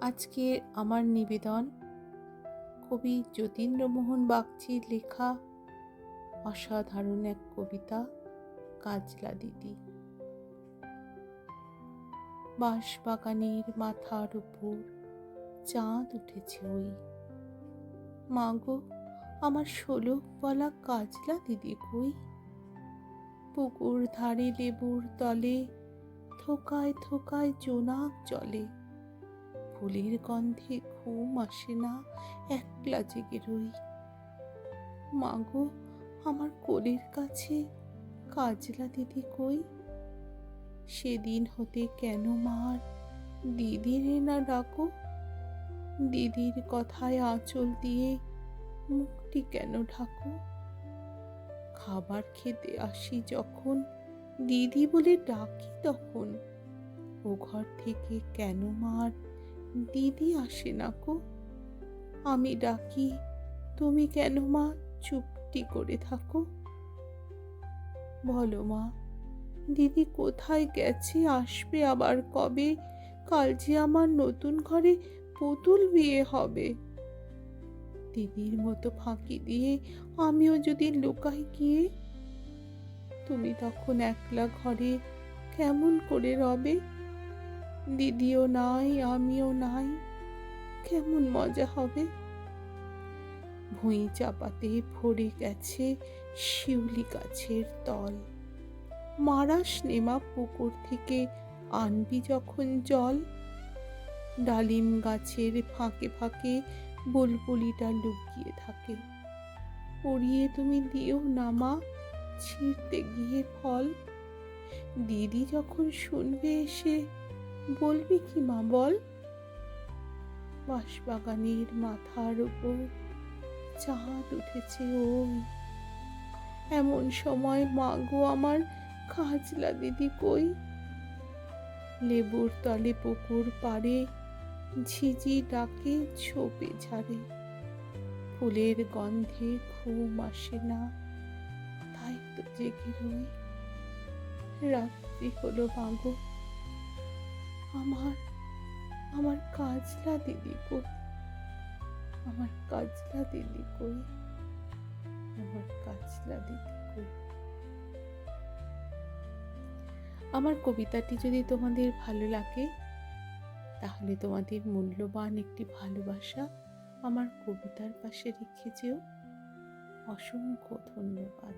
আজকে আমার নিবেদন কবি যতীন্দ্রমোহন বাগচির লেখা অসাধারণ এক কবিতা কাজলা দিদি। বাঁশবাগানের মাথার উপর চাঁদ উঠেছে ওই, মাগো আমার 16 বলা কাজলা দিদি কই? পুকুর ধারে লেবুর তলে থোকায় থোকায় জোনাক জলে, ফুলের গন্ধে ঘুম আসে না, একলা জেগে রই। মাগো আমার কোলের কাছে কাজলা দিদি কই? সেদিন হতে কেন মার দিদিরে না ডাকো? দিদির কথায় আঁচল দিয়ে মুখটি কেন ঢাকো? খাবার খেতে আসি যখন দিদি বলে ডাকি তখন, ও ঘর থেকে কেন মার দিদি আসে না কো? আমি ডাকি তুমি কেন মা চুপটি করে থাকো? বলো মা, দিদি কোথায় গেছে, আসবে আবার কবে? কাল যে আমার নতুন ঘরে পুতুল বিয়ে হবে। দিদির মতো ফাঁকি দিয়ে আমিও যদি লুকাই গিয়ে, তুমি তখন একলা ঘরে কেমন করে রবে? দিদিও নাই আমিও নাই, কেমন মজা হবে। ভুঁই চাপাতে ভরে গেছে শিউলি গাছের তল, মারাস নেমা পুকুর থেকে আনবি যখন জল। ডালিম গাছের ফাঁকে ফাঁকে বুলবুলিটা লুকিয়ে থাকে, পড়িয়ে তুমি দিও না মা ছিঁড়তে গিয়ে ফল। দিদি যখন শুনবে এসে বলবি কি মা বল? বাঁশবাগানের মাথার উপর চাঁদ উঠেছে ওই, এমন সময় মাগো আমার কাজলা দিদি কই? লেবুর তলে পুকুর পাড়ে ঝিঝি ডাকে ঝোপে ঝাড়ে, ফুলের গন্ধে ঘুম আসে না, তাই তো জেগে রই। রাত্রি হলো মাগো, আমার আমার কাজলা দিদি কই? আমার কাজলা দিদি কই? আমার কাজলা দিদি কই? আমার কবিতাটি যদি তোমাদের ভালো লাগে, তাহলে তোমাদের মূল্যবান একটি ভালোবাসা আমার কবিতার পাশে রেখে যেও। অসংখ্য ধন্যবাদ।